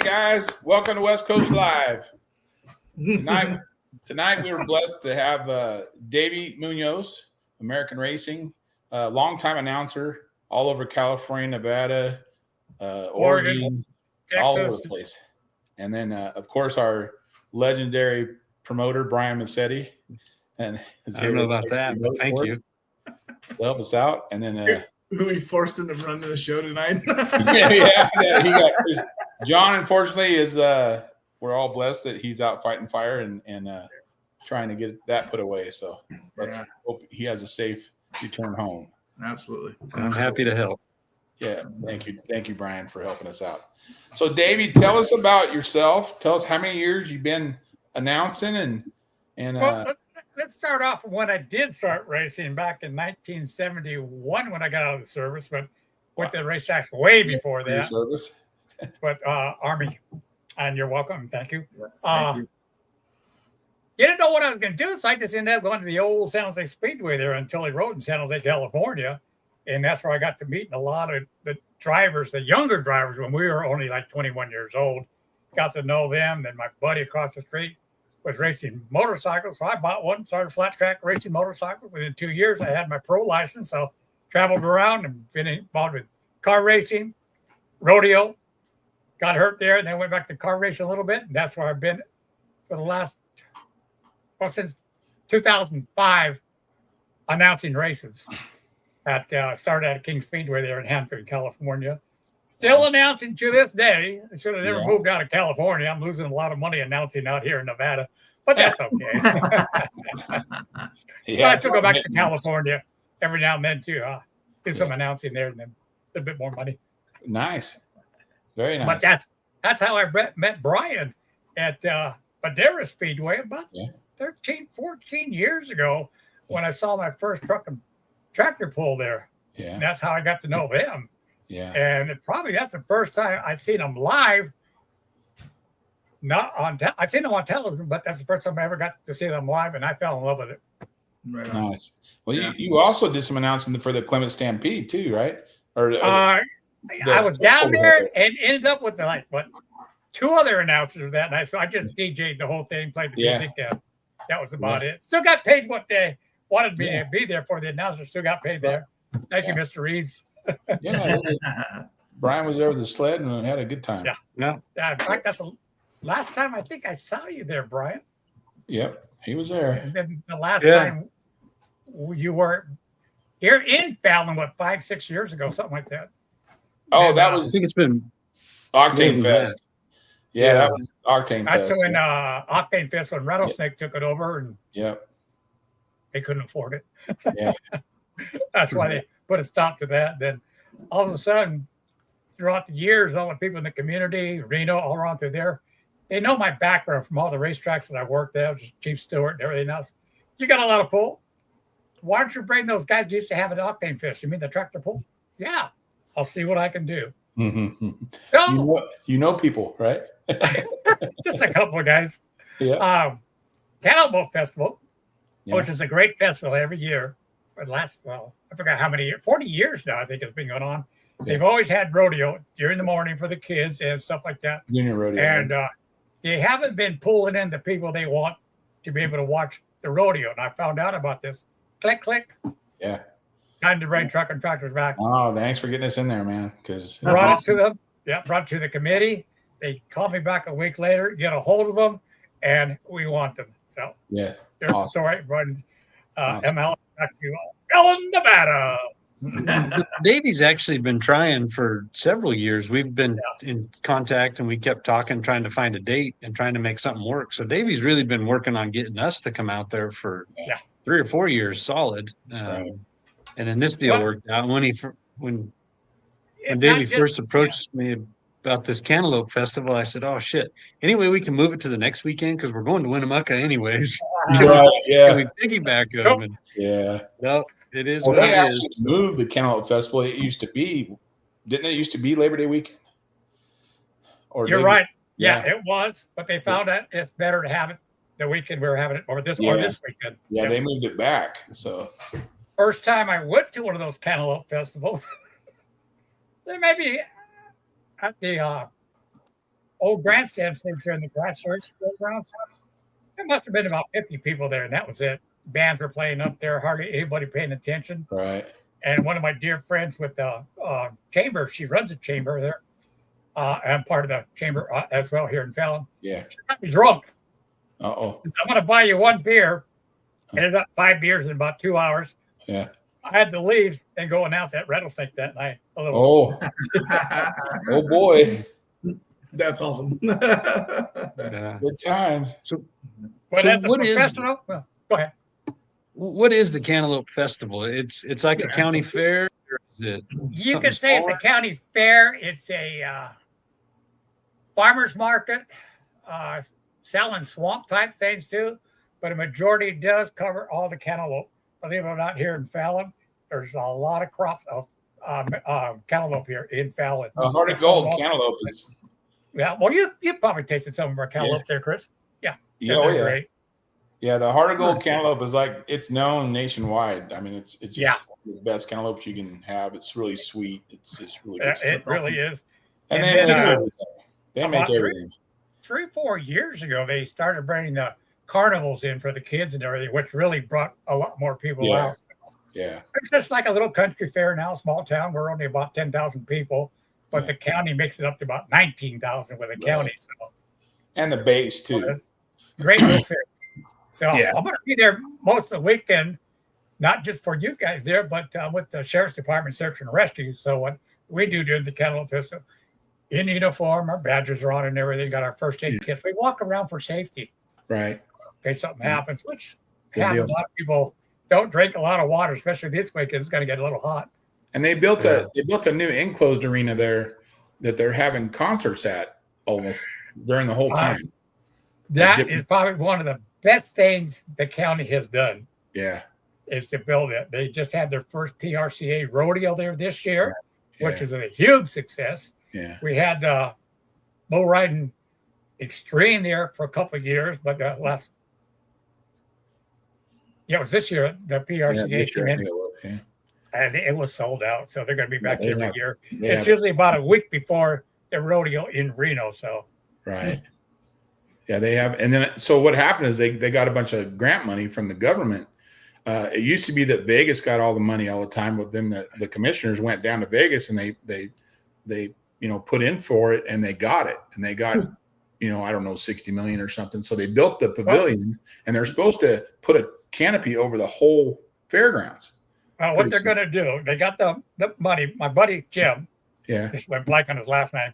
guys, welcome to West Coast Live. Tonight we were blessed to have Davey Munoz, American Racing, longtime announcer all over California, Nevada, Oregon, Texas, all over the place. And then, of course, our legendary promoter, Brian Massetti. And I don't know about that, but thank you. To help us out. And then we forced him to run to the show tonight. John, unfortunately, is we're all blessed that he's out fighting fire and trying to get that put away. So let's hope he has a safe return home. Absolutely. I'm happy to help. Yeah, thank you, Brian, for helping us out. So, Davey, tell us about yourself. Tell us how many years you've been announcing and. Well, let's start off when I did start racing back in 1971 when I got out of the service, but went to the racetracks way before that. Service. But Army, and you're welcome. Thank you. Yes, thank you. Didn't know what I was going to do, so I just ended up going to the old San Jose Speedway there on Tully Road in San Jose, California. And that's where I got to meet a lot of the drivers, the younger drivers, when we were only like 21 years old. Got to know them. Then my buddy across the street was racing motorcycles. So I bought one, started flat track racing motorcycles. Within 2 years, I had my pro license. So traveled around and been involved with car racing, rodeo. Got hurt there and then went back to car racing a little bit. And that's where I've been for the last, since 2005, announcing races. Started at King Speedway there in Hanford, California. Still announcing to this day. I should have never moved out of California. I'm losing a lot of money announcing out here in Nevada, but that's okay. But I still go back to California every now and then too. Do some announcing there and then a little bit more money. Nice. Very nice. But that's how I met Brian at Madera Speedway about 13, 14 years ago when I saw my first truck and tractor pull there. Yeah. And that's how I got to know them. Yeah. And that's the first time I've seen them live. Not on I've seen them on television, but that's the first time I ever got to see them live, and I fell in love with it. Right on. Nice. Well, you also did some announcing for the Clement Stampede too, right? I was down there and ended up with two other announcers that night. So I just DJ'd the whole thing, played the music. That was about it. Still got paid what they wanted me to be there for. The announcers still got paid there. Thank you, Mr. Reeves. Brian was there with the sled and had a good time. Yeah. In fact, that's the last time I think I saw you there, Brian. Yep, he was there. And then the last time you were here in Fallon, 5-6 years ago, something like that. Oh, and, that was. I think it's been Octane Fest. Yeah, that was Octane Fest. That's when Octane Fest when Rattlesnake took it over, and they couldn't afford it. Yeah, that's why they put a stop to that. Then all of a sudden, throughout the years, all the people in the community, Reno, all around through there, they know my background from all the racetracks that I worked at, Chief Stewart and everything else. You got a lot of pull. Why don't you bring those guys who used to have an Octane Fest? You mean the tractor pull? Yeah, I'll see what I can do. So you know people, right? Just a couple of guys. Yeah. Cantaloupe Festival, which is a great festival every year. For the last, I forgot how many years, 40 years now, I think it's been going on. They've always had rodeo during the morning for the kids and stuff like that. Junior rodeo. And they haven't been pulling in the people they want to be able to watch the rodeo. And I found out about this. Click, click. Yeah. Time to bring truck and tractors back. Oh, thanks for getting us in there, man. Because brought it to them. Yeah, brought it to the committee. They called me back a week later, get a hold of them, and we want them. So there's the story. Running ML back to Fallon, Nevada. Davey's actually been trying for several years. We've been in contact and we kept talking, trying to find a date and trying to make something work. So Davey's really been working on getting us to come out there for 3 or 4 years solid. And then this deal worked out. When Davey first approached me about this Cantaloupe Festival, I said, "Oh shit! Anyway, we can move it to the next weekend because we're going to Winnemucca anyways." Can we piggyback them? No, it is what it is. Moved the Cantaloupe Festival. It used to be, didn't it? Used to be Labor Day weekend. Or you're right. Yeah, it was, but they found out it's better to have it the weekend we were having it, or this weekend. Yeah, they moved it back. So first time I went to one of those Cantaloupe festivals, there may be at the old grandstand stage there in the grass church grounds. There must have been about 50 people there, and that was it. Bands were playing up there, hardly anybody paying attention. Right. And one of my dear friends with the chamber, she runs a chamber there. I'm part of the chamber as well here in Fallon. Yeah. She got me drunk. Uh-oh. I'm going to buy you one beer. Ended up 5 beers in about 2 hours. Yeah. I had to leave and go announce at Rattlesnake that night. Oh, Oh boy. That's awesome. Yeah. Good times. but So as a what is- professional, well, go ahead. What is the Cantaloupe Festival? It's like a county fair. Or is it You something could say it's smaller? a county fair. It's a farmer's market, selling swamp type things too. But a majority does cover all the cantaloupe. Believe it or not, here in Fallon, there's a lot of crops of cantaloupe here in Fallon. Heart of It's Gold sold cantaloupe is. Yeah, well, you probably tasted some of our cantaloupe there, Chris. Yeah, They're oh, yeah. great. Yeah, the Heart of Gold cantaloupe is like, it's known nationwide. I mean, it's just Yeah. the best cantaloupe you can have. It's really sweet. It's just really good. It stuff. really is. And and they then, make uh, everything. They make about everything. 3-4 years ago, they started bringing the carnivals in for the kids and everything, which really brought a lot more people Yeah. out. Yeah. It's just like a little country fair now, small town. We're only about 10,000 people, but Yeah. the county makes it up to about 19,000 with the county. So And the base too. it's a great little fair. So Yeah. I'm going to be there most of the weekend, not just for you guys there, but with the Sheriff's Department Search and Rescue. So what we do during the Cantaloupe Festival, in uniform, our badges are on and everything, got our first aid kits. We walk around for safety Right. in case something happens, which Good happens. deal. A lot of people don't drink a lot of water, especially this week. It's going to get a little hot. And they built a new enclosed arena there that they're having concerts at almost during the whole time. That Dip- is probably one of the best things the county has done Yeah. is to build it. They just had their first PRCA rodeo there this year, which Yeah. is a huge success. Yeah. We had bull riding extreme there for a couple of years, but it was this year the Yeah, PRCA this year, came I in, think it was, yeah. and it was sold out. So they're going to be back they every have- year. They It's have- usually about a week before the rodeo in Reno. So Right. Yeah, they have. And then, so what happened is they got a bunch of grant money from the government. It used to be that Vegas got all the money all the time, but then the commissioners went down to Vegas and they put in for it and they got it. And they got, I don't know, 60 million or something. So they built the pavilion and they're supposed to put a canopy over the whole fairgrounds. what Pretty they're simple. going to do, they got the money. My buddy Jim, Yeah. just went blank on his last name,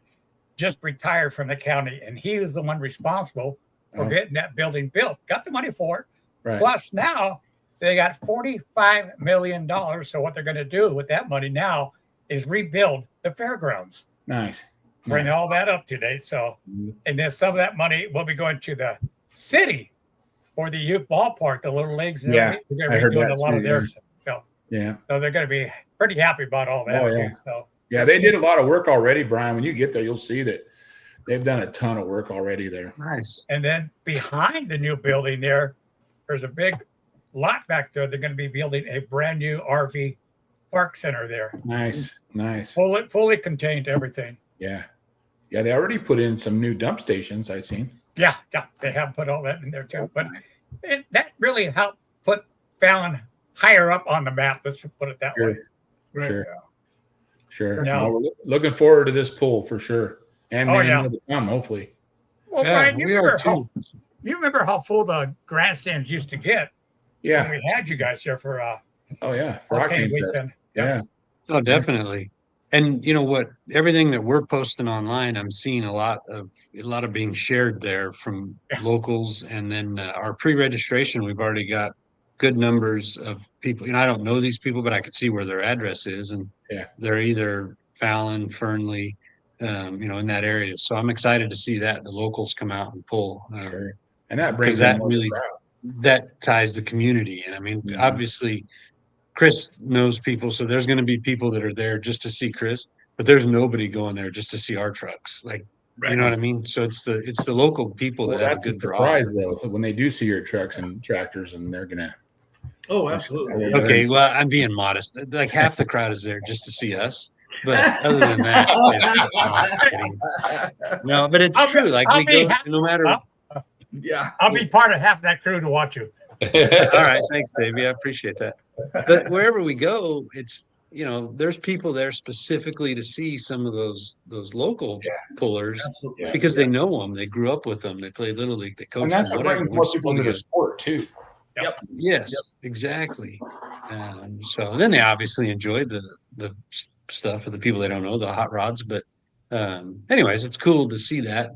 just retired from the county, and he was the one responsible for Oh. getting that building built. Got the money for it. Right. Plus, now they got $45 million. So what they're going to do with that money now is rebuild the fairgrounds, Nice. bring Nice. all that up to date. So, Mhm. and then some of that money will be going to the city for the youth ballpark, the little leagues. And Yeah, everything. They're I going to heard be doing that a lot too, of their yeah. so Yeah. they're going to be pretty happy about all that. Oh, yeah. Too. So. Yeah. They did a lot of work already, Brian. When you get there, you'll see that they've done a ton of work already there. Nice. And then behind the new building there's a big lot back there. They're going to be building a brand new RV park center there. Nice. Nice. Fully contained everything. Yeah. Yeah. They already put in some new dump stations I've seen. Yeah, they have put all that in there too. But that really helped put Fallon higher up on the map. Let's put it that way. Sure. Right. Sure. Sure. Now- So we're looking forward to this pool for sure. And Oh, maybe yeah. more to come, hopefully. Well, Yeah, Brian, we are too. you remember how full the grandstands used to get Yeah. when we had you guys here for Oh yeah. For Octane Octane Fest. weekend. Yeah. Oh, definitely. And you know what? Everything that we're posting online, I'm seeing a lot of being shared there from Yeah. locals. And then our pre-registration, we've already got good numbers of people. I don't know these people, but I could see where their address is, and Yeah. they're either Fallon, Fernley, in that area. So I'm excited to see that the locals come out and pull. Sure. And that brings that in more really- crowd. That ties the community. And I mean, Mhm. obviously, Chris knows people, so there's going to be people that are there just to see Chris, but there's nobody going there just to see our trucks. Like, Right. you know what I mean? So it's the local people Well, that have a that's a good draw. surprise though, when they do see your trucks and tractors and they're gonna Oh, absolutely. Yeah. Yeah. Okay, well, I'm being modest. Like half the crowd is there just to see us, But other than that, I'm kidding. No, but it's I'll true. be- Like I'll we be go, ha- no matter. I'll- Yeah. I'll be part of half that crew to watch you. All right, thanks, Davey. I appreciate that. But wherever we go, it's there's people there specifically to see some of those local pullers Absolutely. because they know them, they grew up with them, they played little league, they coached And that's them, what whatever. brings We're more just people pulled into the together. sport too. Yes, exactly. So then they obviously enjoyed the stuff of the people they don't know, the hot rods. But anyways, it's cool to see that.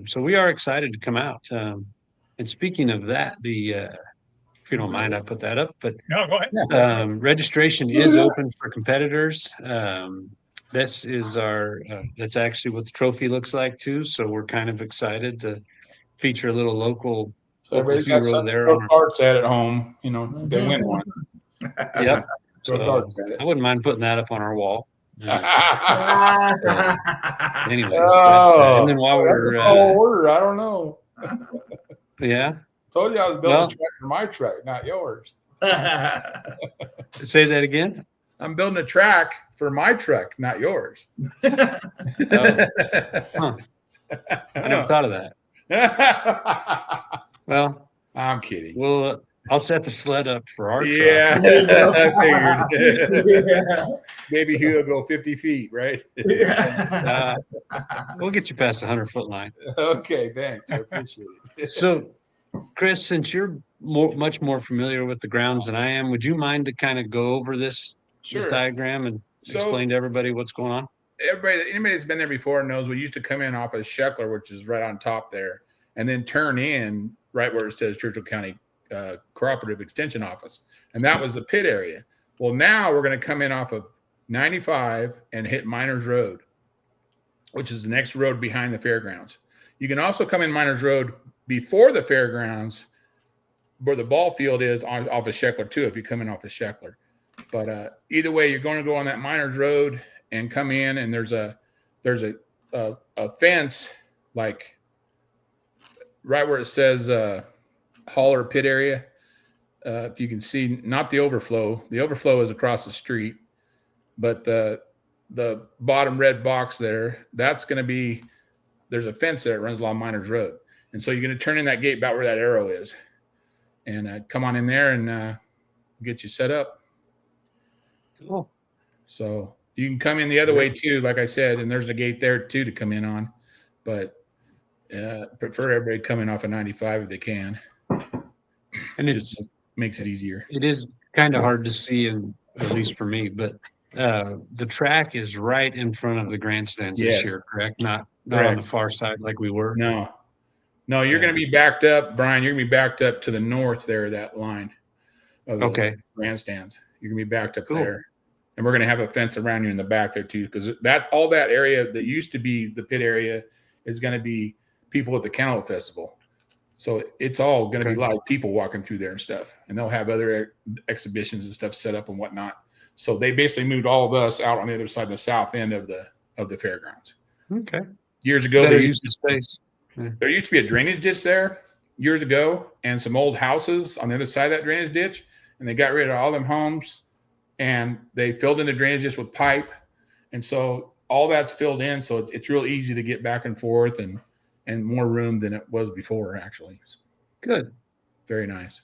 So we are excited to come out. And speaking of that, if you don't mind, I put that up. But No, go ahead. registration is open for competitors. This is that's actually what the trophy looks like too. So we're kind of excited to feature a little local Everybody's got hero something there to on throw our darts at home. They win one. Yep. Throw So darts at it. I wouldn't mind putting that up on our wall. Anyways, Oh, and then while that's we're a tall order. I don't know. yeah, Told you I was building Well- a track for my truck, not yours. say that again. I'm building a track for my truck, not yours. Oh, huh. I never thought of that. Well, I'm kidding. I'll set the sled up for our Yeah, I figured. Yeah. Maybe he'll go 50 feet, right? truck. We'll get you past the 100-foot line. Okay, thanks. I appreciate it. So, Chris, since you're much more familiar with the grounds than I am, would you mind to kind of go over this diagram and So- explain to everybody what's going on? Anybody that's been there before knows we used to come in off of Sheckler, which is right on top there, and then turn in right where it says Churchill County Cooperative Extension Office, and that was the pit area. Well, now we're going to come in off of 95 and hit Miners Road, which is the next road behind the fairgrounds. You can also come in Miners Road before the fairgrounds, where the ball field is off of Sheckler too, if you come in off of Sheckler. But either way, you're going to go on that Miners Road and come in, and there's a fence like right where it says Holler Pit area. If you can see, not the overflow. The overflow is across the street, but the bottom red box there, that's going to be, there's a fence there that runs along Miners Road. And so you're going to turn in that gate about where that arrow is and come on in there and get you set up. Cool. So you can come in the other way too, like I said, and there's a gate there too to come in on, but prefer everybody coming off of 95 if they can. And Just makes it easier. it is kind of hard to see, and at least for me, but the track is right in front of the grandstands Yes. this year, correct? Not on Correct. the far side like we were. No, you're going to be backed up, Brian. You're going to be backed up to the north there, that line of the Okay. grandstands. You're going to be backed up Cool. there. And we're going to have a fence around you in the back there too, because all that area that used to be the pit area is going to be people at the Kennel Festival. So it's all going to be a lot of people walking through there and stuff, and they'll have other exhibitions and stuff set up and whatnot. So they basically moved all of us out on the other side, the south end of the fairgrounds. Okay. Years ago, Better there use used, the space. there used to be a drainage ditch there years ago, and some old houses on the other side of that drainage ditch, and they got rid of all them homes, and they filled in the drainage ditch with pipe, and so all that's filled in. So it's real easy to get back and forth and more room than it was before, actually. So Good. very nice.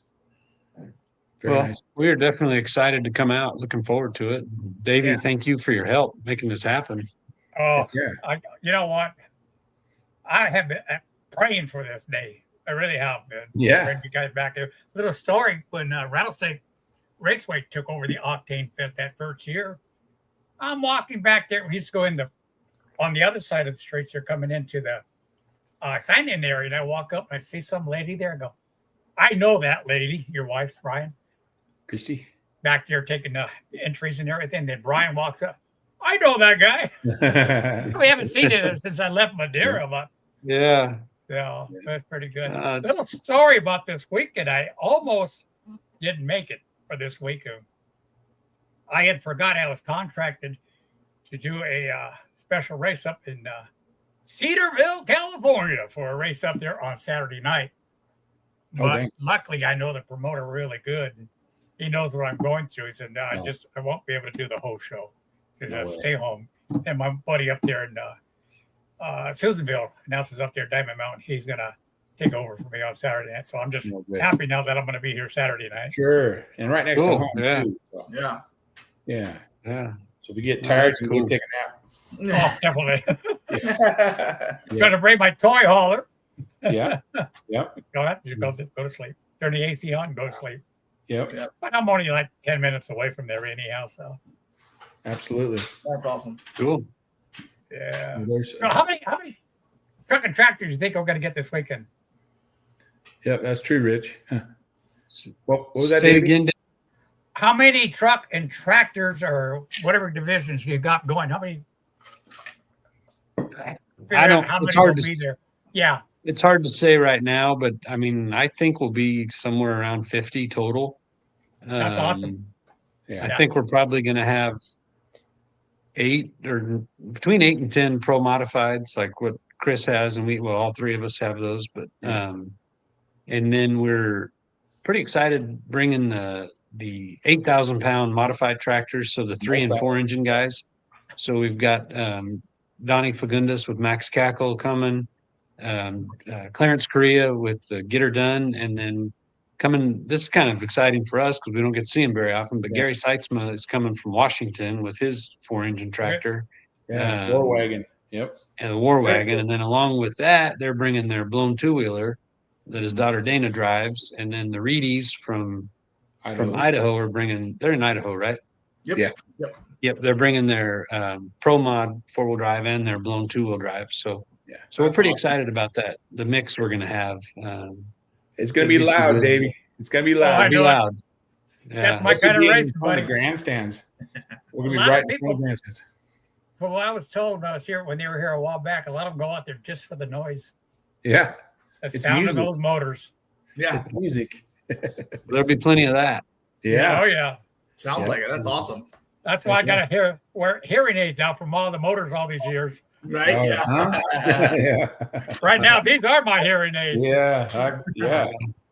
Very Well, nice. we are definitely excited to come out. Looking forward to it. Davey, Yeah. thank you for your help making this happen. Oh, Yeah. you know what? I have been praying for this day. I really have been. Yeah. Bring you guys back there. Little story when Rattlesnake Raceway took over the Octane Fest that first year. I'm walking back there. We used to go on the other side of the streets. They're coming into the sign-in area, and I walk up and I see some lady there. I go, I know that lady, your wife, Brian, Christy. back there taking the entries and everything. Then Brian walks up. I know that guy. We haven't seen it since I left Madeira, but Yeah. so that's pretty good. It's- Little story about this weekend. I almost didn't make it for this weekend. I had forgot I was contracted to do a special race up in Cedarville, California, for a race up there on Saturday night. Oh, But dang. luckily, I know the promoter really good. And he knows what I'm going through. He said, "No, I won't be able to do the whole show." to No way. stay home. And my buddy up there in Susanville announces up there, Diamond Mountain, he's gonna take over for me on Saturday night. So I'm just No good. happy now that I'm gonna be here Saturday night. Sure. And right next to Cool, home yeah. too. So, Yeah. yeah. Yeah. So if you get Oh, tired, that's you cool. can take a nap. Oh, definitely. Yeah. Gonna bring my toy hauler. Yeah. Yep. Go ahead, just go to sleep. Turn the AC on and go to sleep. Yep. But I'm only like 10 minutes away from there anyhow. So Absolutely. That's awesome. Cool. yeah. There's, So how many truck and tractors do you think we're gonna get this weekend? yep, that's true, Rich. Huh. What was that? Say it David? again. How many truck and tractors or whatever divisions you got going? How many? I don't- How it's many hard will to be s- there? Yeah. It's hard to say right now, but I mean, I think we'll be somewhere around 50 total. That's awesome. Yeah. I think we're probably going to have 8 or between 8 and 10 pro modifieds, like what Chris has, and all three of us have those. But and then we're pretty excited bringing the 8,000-pound modified tractors, so the 3 and 4 engine guys. So we've got Donnie Fagundes with Max Cackle coming, Clarence Correa with Get Her Done, and then coming. This is kind of exciting for us because we don't get to see him very often. But Yeah. Gary Seitzma is coming from Washington with his 4-engine tractor. Yeah. War wagon. Yep. And the War Wagon, and then along with that, they're bringing their blown 2-wheeler that his daughter Dana drives, and then the Reedies from Idaho are bringing. They're in Idaho, right? Yep. Yeah. Yep, they're bringing their Pro Mod 4-wheel drive and their blown 2-wheel drive. So Yeah. we're That's pretty awesome. excited about that. The mix we're going to have. It's gonna It'd be be so loud, good. baby. It's gonna be I loud. Be know it. loud. Yeah. That's my This is kind of being race, on the buddy. grandstands. We're gonna A be lot right of in front of the grandstands. From what I was told when I was here when they were here a while back, a lot of them go out there just for the noise, Yeah. the It's sound music. of those motors. Yeah. It's music. There'll be plenty of that. Yeah. Oh yeah. Sounds Yeah. like it. That's awesome. That's why I got to wear hearing aids now from all the motors all these years. Right? Oh, Yeah. huh? Yeah. Right now, these are my hearing aids. Yeah.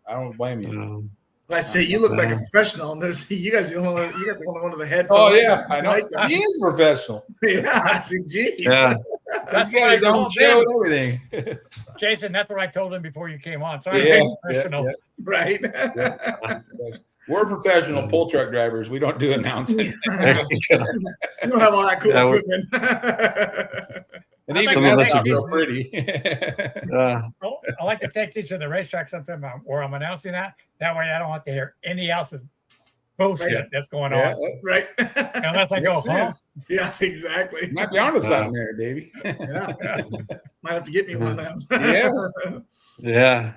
I don't blame you. Um, I say you look like a professional on this. You guys, you got the one of the headphones. Oh yeah, I know. Like them. He is professional. Yeah. I see. Geez. Yeah. That's He's what got I his own told show them. and everything. Jason, that's what I told him before you came on. So I'm Yeah, being yeah, professional. yeah. Right. We're professional pull truck drivers. We don't do announcing. there you go. You don't have all that cool Yeah, equipment. And I even think that's that's not just- so pretty. Uh, I like to take these to the racetrack sometime where I'm announcing that. That way I don't have to hear any else's bullshit Right. that's going Yeah, on. Right. Unless I go, makes huh? sense. Yeah, exactly. You might be onto something there, Davey. Yeah. Might have to get me one of them. Yeah. yeah.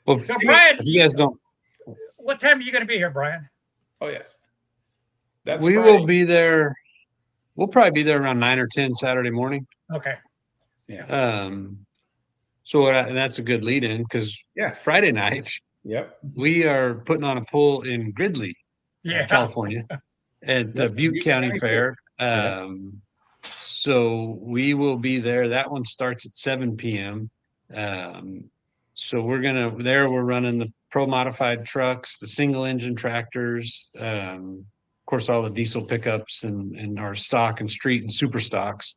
Well, So, Brian, if you guys don't, what time are you going to be here, Brian? Oh yeah. That's we Friday. will be there. We'll probably be there around 9 or 10 Saturday morning. Okay. So and that's a good lead in because Yeah. Friday night Yep. we are putting on a pull in Gridley, Yeah. California, at the Yep, Butte County Fair. Yeah. So we will be there. That one starts at 7 p.m. So we're running the pro modified trucks, the single engine tractors, of course, all the diesel pickups and our stock and street and super stocks.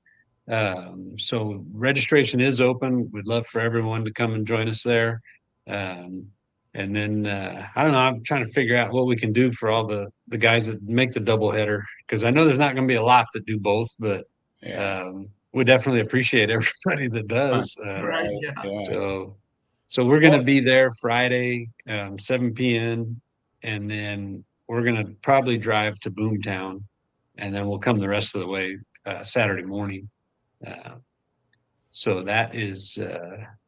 So registration is open. We'd love for everyone to come and join us there. And then I don't know. I'm trying to figure out what we can do for all the guys that make the doubleheader because I know there's not going to be a lot that do both, but Yeah. we definitely appreciate everybody that does. Right. Yeah. Yeah. So we're going to be there Friday, 7 p.m. And then we're going to probably drive to Boomtown and then we'll come the rest of the way Saturday morning. So that is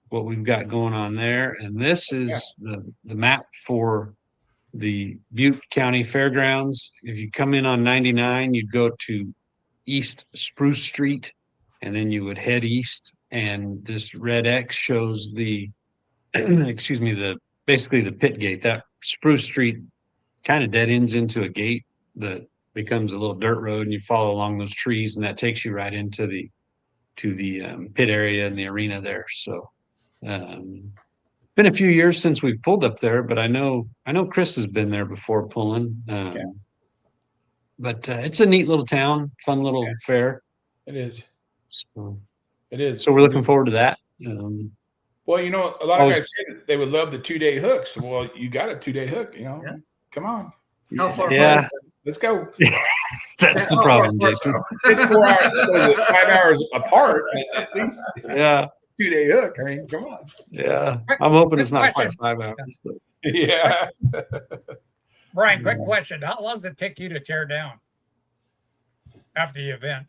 what we've got going on there. And this is the map for the Butte County Fairgrounds. If you come in on 99, you'd go to East Spruce Street, and then you would head east. And this red X shows the, excuse me, basically the pit gate. That Spruce Street kind of dead ends into a gate that becomes a little dirt road, and you follow along those trees, and that takes you right into the pit area and the arena there. So been a few years since we pulled up there, but I know Chris has been there before pulling. but it's a neat little town, fun little fair. It is. So, It is. so we're looking forward to that. Well, you know, a lot of Always- guys say that they would love the 2-day hooks. Well, you got a 2-day hook, you know. Yeah. Come on. How far? Yeah. apart is Let's go. That's the that? problem, How far Jason. apart, It's 4 hours, what is it, 5 hours apart. But at least it's Yeah, a 2-day hook. I mean, come on. yeah. I'm hoping it's not quite 5 hours. But Yeah. Brian, quick question. How long does it take you to tear down after the event?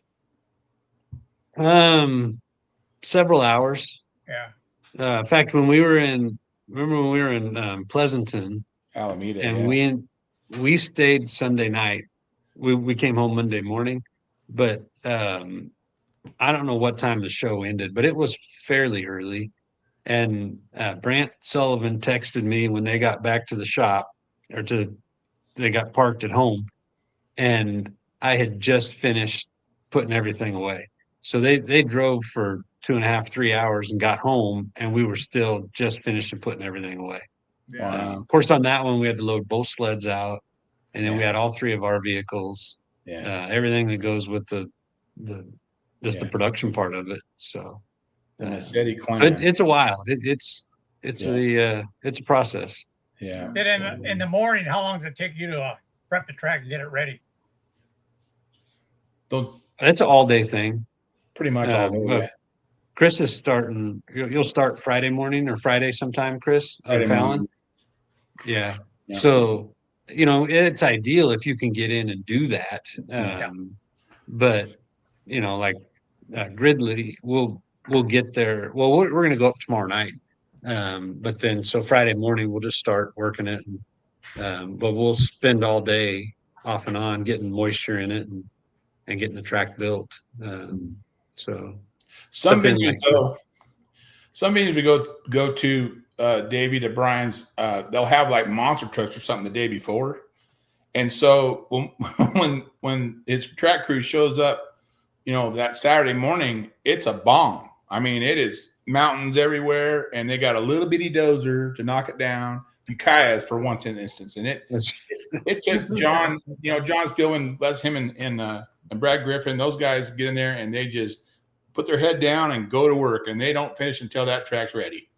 Several hours. Yeah. In fact, when we were in, remember when we were in Pleasanton, Alameda. and yeah. we stayed Sunday night. We came home Monday morning, but I don't know what time the show ended, but it was fairly early. And Brant Sullivan texted me when they got back to the shop, they got parked at home, and I had just finished putting everything away. So they drove for 2.5, 3 hours and got home, and we were still just finishing putting everything away. Yeah. Wow. Of course, on that one, we had to load both sleds out, and then we Yeah. had all 3 of our vehicles, Yeah. everything that goes with the Yeah. production part of it. So The Massetti so clan. it's a while. It's a process. Yeah. Then in the morning, how long does it take you to prep the track and get it ready? Don't It's an all day thing. pretty much all day. But Yeah. Chris is starting. You'll start Friday morning or Friday sometime, Chris. Friday Fallon. morning. Yeah. Yeah. So, it's ideal if you can get in and do that. Yeah. But, like Gridley, we'll get there. Well, we're going to go up tomorrow night. But then, so Friday morning, we'll just start working it. But we'll spend all day off and on getting moisture in it and getting the track built. So, Some But then, venues, though, some venues we go to, Davey, to Brian's, they'll have like monster trucks or something the day before, and so when his track crew shows up, that Saturday morning, it's a bomb. I mean, it is mountains everywhere, and they got a little bitty dozer to knock it down. Ukiah's for once in instance, and it took John, John Spillman, bless him, and Brad Griffin, those guys get in there and they just put their head down and go to work, and they don't finish until that track's ready.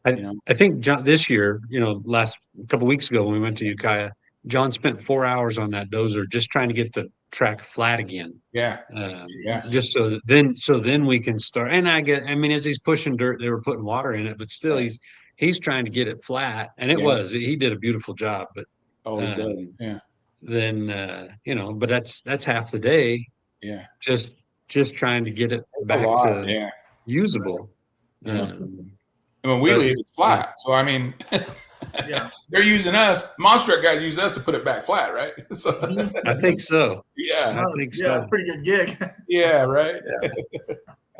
I think John this year, last couple of weeks ago when we went to Ukiah, John spent 4 hours on that dozer just trying to get the track flat again. Yeah. Yeah. Just so then we can start. And as he's pushing dirt, they were putting water in it, but still he's trying to get it flat. And he did a beautiful job, but Always does. Yeah. then but that's half the day. Yeah. Just trying to get it back A lot, to yeah. usable. Yeah. And when we But- leave, it's flat. So I mean, Yeah. they're using us. Monster Truck guys use us to put it back flat, right? So I think so. yeah, I think Yeah, so. it's a pretty good gig. yeah, right.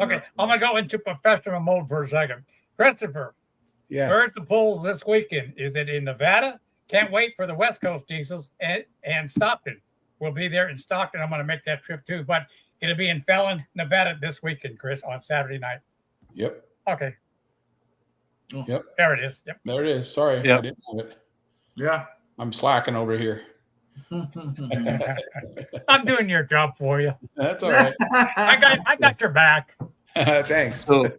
Okay, I'm gonna go into professional mode for a second. Christopher, Yeah. where's the polls this weekend? Is it in Nevada? Can't wait for the West Coast diesels and Stockton. We'll be there in Stockton. I'm gonna make that trip too, but it'll be in Fallon, Nevada this weekend, Chris, on Saturday night. Yep. Okay. Yep. There it is. Yep. There it is. Sorry, Yep. I didn't have it. Yeah. I'm slacking over here. I'm doing your job for you. That's all right. I got your back. Thanks. So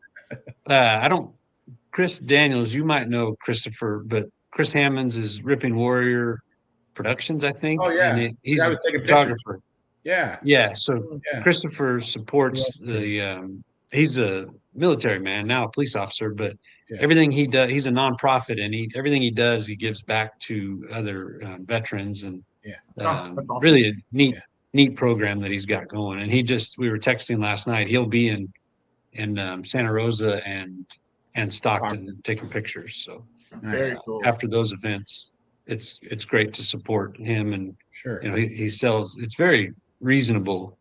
Chris Daniels, you might know Christopher, but Chris Hammonds is Ripping Warrior Productions, I think. Oh, yeah. And he's I a was taking pictures. photographer. Yeah. Yeah. So Yeah. Christopher supports he's a military man, now a police officer, but Yeah. everything he does, he's a nonprofit, and everything he does, he gives back to other veterans, and Yeah. Oh, that's awesome. really a Yeah. neat program that he's got going. And we were texting last night. He'll be in Santa Rosa and Stockton taking pictures. So Nice. Very cool. after those events, it's great to support him, and Sure. he sells. It's very reasonable.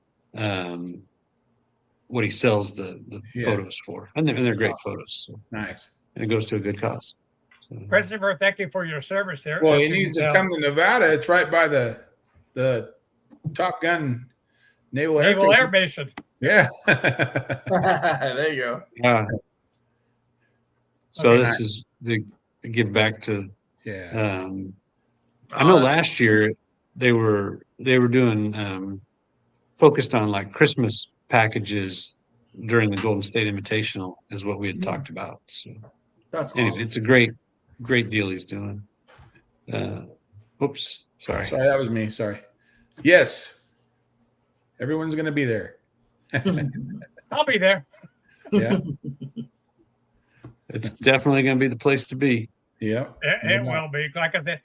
What he sells the Yeah. photos for, and they're great photos. So, Nice. and it goes to a good cause. So, Christopher, thank you for your service there. Well, As he you needs can to tell, come to Nevada. It's right by the Top Gun Naval Air Naval Air Station. Base. Yeah. There you go. yeah. So Okay. this is the give back to. Yeah. I know that's- last year they were doing focused on like Christmas packages during the Golden State Invitational is what we had talked about. So That's anyway, awesome. it's a great deal he's doing. Oops, sorry. Sorry, that was me. Sorry. Yes. Everyone's going to be there. I'll be there. Yeah. It's definitely going to be the place to be. Yeah. It will be. Like I said,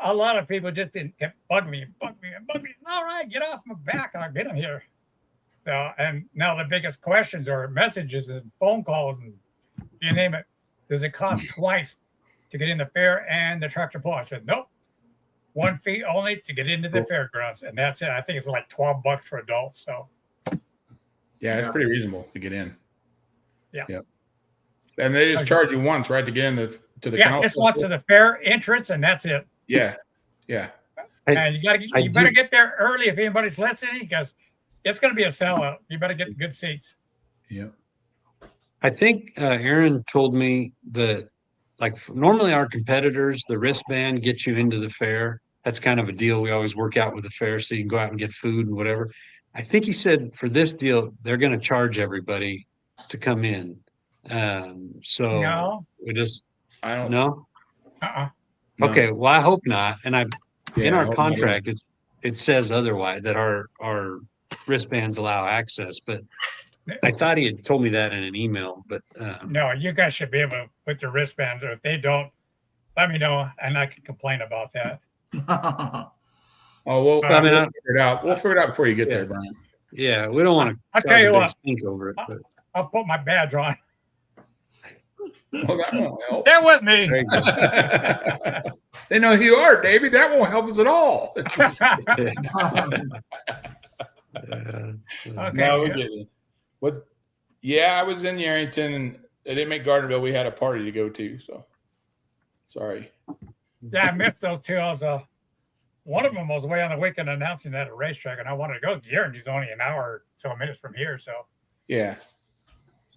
a lot of people just kept bugging me. All right, get off my back. I'll get them here. So, and now the biggest questions are messages and phone calls and you name it. Does it cost twice to get in the fair and the tractor pull? I said, nope. 1 fee only to get into the fairgrounds. And that's it. I think it's like $12 for adults. So, Yeah, it's pretty reasonable to get in. Yeah. Yep. And they just charge you once, right, to get in to the yeah, just once to the fair entrance, and that's it. Yeah. Yeah. And you better get there early if anybody's listening, because it's going to be a sellout. You better get the good seats. Yep. I think Aaron told me that like normally our competitors, the wristband gets you into the fair. That's kind of a deal we always work out with the fair, so you can go out and get food and whatever. I think he said for this deal, they're going to charge everybody to come in. So No. we just I don't no. Uh-uh. no. Okay, well I hope not. And in I our hope not. contract, it says otherwise that our wristbands allow access, but I thought he had told me that in an email. But No, you guys should be able to put your wristbands, or if they don't, let me know, and I can complain about that. Oh, well, I mean, we'll figure it out. We'll figure it out before you get there, Brian. yeah, we don't want to. I'll tell you what. Think over it. But I'll put my badge on. Well, that won't help. They're with me. there you go. They know who you are, Davey. That won't help us at all. Okay. No, we get it. What? Yeah, I was in Yarrington, and they didn't make Gardnerville. We had a party to go to, so sorry. Yeah, I missed those two. I was one of them was away on the weekend announcing that at a racetrack, and I wanted to go. Yarrington's only an hour or so minutes from here, so Yeah.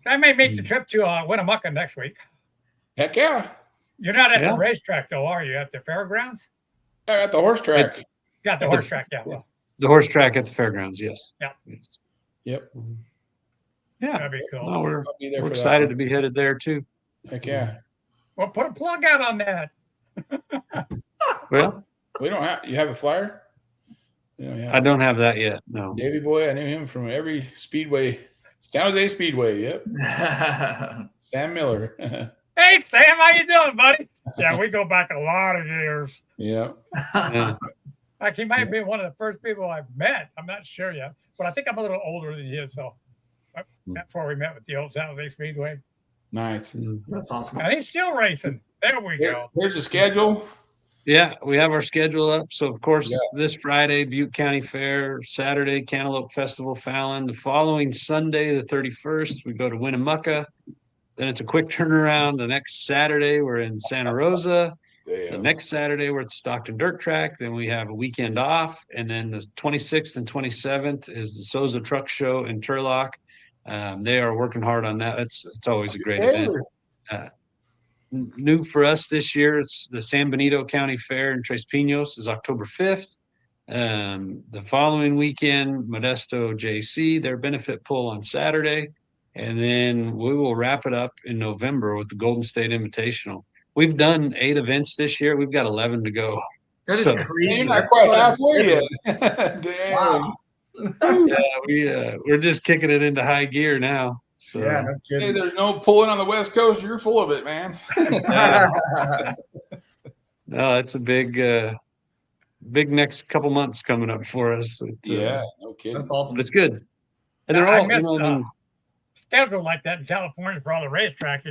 I may make the trip to Winnemucca next week. Heck yeah. You're not at Yeah. the racetrack, though, are you? At the fairgrounds? They're at the horse track. It's- Yeah, the horse track. Yeah, The horse track at the fairgrounds, yes. Yeah. Yes. Yep. Yeah. that'd be cool. No, we're I'll be there we're for excited that. to be headed there too. Heck yeah. Well, put a plug out on that. Well, We don't have. You have a flyer? Yeah. I don't have that yet. No. Davey boy, I knew him from every speedway. San Jose Speedway. Yep. Sam Miller. Hey, Sam, how you doing, buddy? Yeah, we go back a lot of years. Yeah. Yeah. Like, he might have been one of the first people I met. I'm not sure yet, but I think I'm a little older than he is. So that's where we met with the old San Jose Speedway. Nice. That's awesome. And he's still racing. There we go. Here's the schedule. Yeah, we have our schedule up. So of course, Yeah. this Friday, Butte County Fair, Saturday, Cantaloupe Festival, Fallon. The following Sunday, the 31st, we go to Winnemucca. Then it's a quick turnaround. The next Saturday, we're in Santa Rosa. The Damn. next Saturday, we're at the Stockton Dirt Track. Then we have a weekend off. And then the 26th and 27th is the Souza Truck Show in Turlock. They are working hard on that. It's always a great event. New for us this year, it's the San Benito County Fair in Tres Pinos is October 5th. The following weekend, Modesto JC, their benefit pull on Saturday. And then we will wrap it up in November with the Golden State Invitational. We've done 8 events this year. We've got 11 to go. That is So, crazy. You're not quite halfway yet. Damn. Wow. yeah, we're just kicking it into high gear now. So Yeah, no Hey, kidding. there's no pulling on the West Coast. You're full of it, man. no, it's a big next couple months coming up for us. Yeah, no kidding. That's awesome. But it's good. And they're I all, missed, I mean, schedule like that in California for all the racetrack,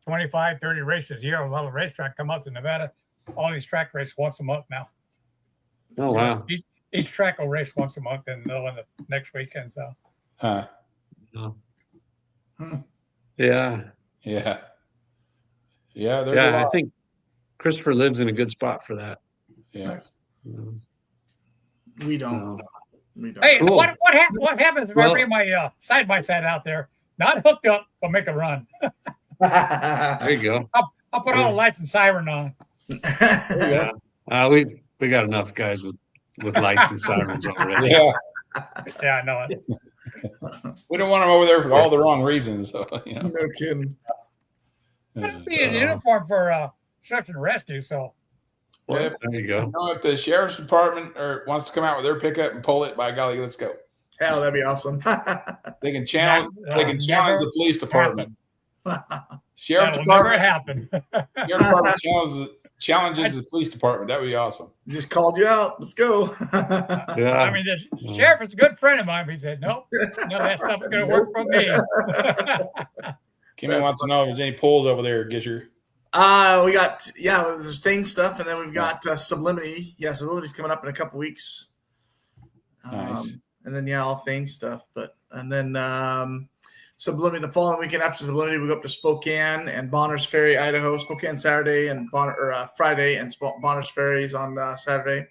25, 30 races a year. A lot of racetrack come out to Nevada. All these track races once a month now. oh wow. Each track will race once a month and another one the next weekend. So Huh. No. Hmm. Yeah. Yeah. Yeah, there's a Yeah, I lot. think Christopher lives in a good spot for that. Yeah. Nice. You We don't. know. We don't. hey, Cool. what happens if I Well- bring my side by side out there, not hooked up, but make a run? There you go. I'll put all the lights and siren on. Yeah. We got enough guys with with lights and sirens already. Yeah, Yeah, I know it. we don't want them over there for all the wrong reasons. So, you know. No kidding. I'd be in uniform for search and rescue, so Yeah, There you go. you know, if the sheriff's department wants to come out with their pickup and pull it, by golly, let's go. Hell, that'd be awesome. They can challenge. They can Never challenge the police department. that'll Sheriff never department. happen. Sheriff department challenges the police department. That would be awesome. Just called you out. Let's go. Yeah. I mean, the sheriff is a good friend of mine. He said, "Nope, none of that stuff's going to work for me." Kimmy That's wants to know if there's any polls over there, Gisher. We got there's Thing stuff, and then we've got Sublimity. Yeah, Sublimity's coming up in a couple weeks. Nice. And then all Thing stuff, and then Sublimity the following weekend after Sublimity, we go up to Spokane and Bonners Ferry, Idaho. Spokane Saturday and Friday, and Bonners Ferry is on Saturday.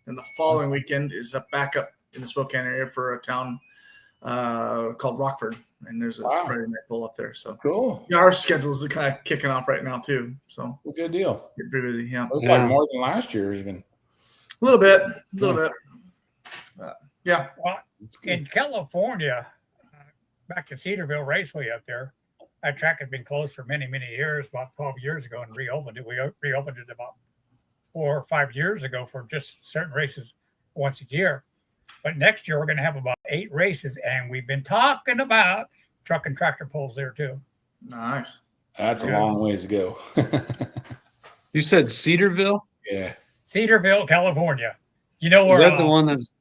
And the following weekend is back up in the Spokane area for a town called Rockford, and there's a Wow. Friday night bowl up there. So Cool. our schedules are kind of kicking off right now too. So Well, good deal. get pretty busy. Yeah, Looks Yeah. like more than last year, even. a little bit. Yeah. Well, in California, back to Cedarville Raceway up there, that track has been closed for many, many years. About 12 years ago, and reopened it. We reopened it about 4 or 5 years ago for just certain races once a year. But next year we're going to have about 8 races, and we've been talking about truck and tractor pulls there too. Nice. That's a Yeah. long ways to go. You said Cedarville? Yeah. Cedarville, California. You know Is where that the one that's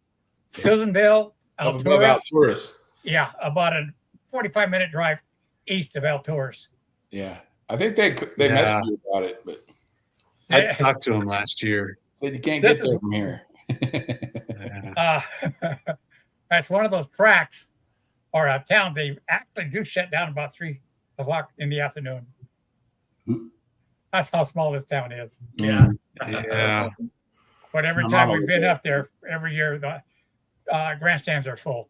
Susanville, Up above Alturas? Alturas. Yeah, about a 45-minute drive east of Alturas. Yeah. I think they Yeah. messaged you about it, but I talked to him last year. said you can't This get there is- from here. Yeah. That's one of those tracks or towns they actually do shut down about 3 o'clock in the afternoon. That's how small this town is. Yeah. Yeah. That's awesome. But every I'm time not we've been over up there, every year the grandstands are full.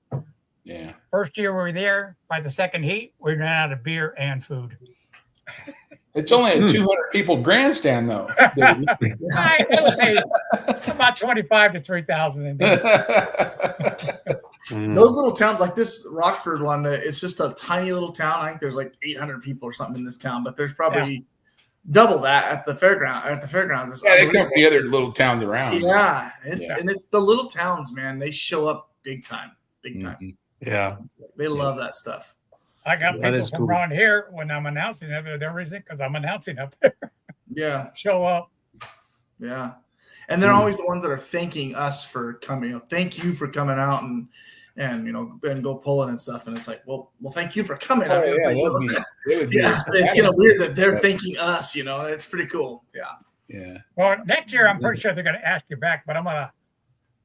Yeah. First year we were there, by the second heat, we ran out of beer and food. It's only a Hmm. 200 people grandstand, though. I would say about 25 to 3,000 in there. Mm. Those little towns like this Rockford one, it's just a tiny little town. I think there's like 800 people or something in this town, but there's probably double that at the fairgrounds. It's Yeah, they come unbelievable. from the other little towns around. Yeah, Yeah. and it's the little towns, man. They show up big time. Mhm. Yeah. They love that stuff. I got That people is from cool. around here when I'm announcing it, they're reason because I'm announcing up there. Yeah, Show up. yeah. And they're always the ones that are thanking us for coming. You know, thank you for coming out and and go pulling and stuff. And it's like, well, thank you for coming. Oh, I mean, it's yeah, like, that would be- it would be- it's kind of weird that they're thanking us. You know, it's pretty cool. Yeah. Yeah. Well, next year I'm pretty sure they're going to ask you back, but I'm going to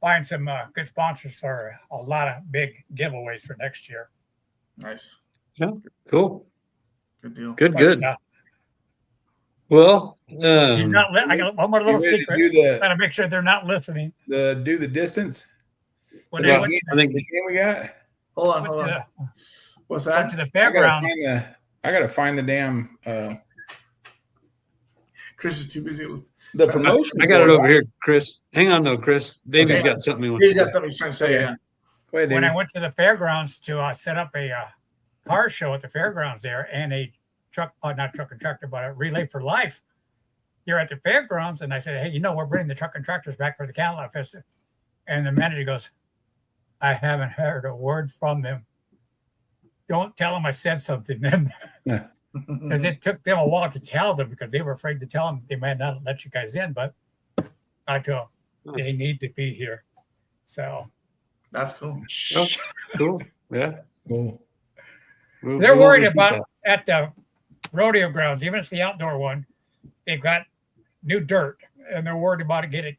find some good sponsors for a lot of big giveaways for next year. Nice. Cool. Good deal. Good. But, Good. Well, he's not. I got one more little You ready to secret. do the Got to make sure they're not listening. do the distance? When The they Yeah. went, game- I think the game we got. Hold on. went Hold to on. the, What's went that? to the I gotta fairgrounds, find the. I gotta find the damn Chris is too busy. the promotion. I got it over here, Chris. Hang on though, Chris. Davy's Okay. got something he wants He's to got say. something he's trying to say. Yeah. Go ahead, when I David. went to the fairgrounds to set up a car show at the fairgrounds there and a not truck and tractor, but a relay for life. You're at the fairgrounds, and I said, "Hey, we're bringing the truck and tractors back for the Cadillac Festival." And the manager goes, "I haven't heard a word from them. Don't tell them I said something." Then, because it took them a while to tell them because they were afraid to tell them they might not let you guys in. But I told them they need to be here. So That's cool. Oh, cool. Yeah. Cool. they're We'll worried repeat about at the rodeo grounds, even if it's the outdoor one, they've got new dirt and they're worried about it getting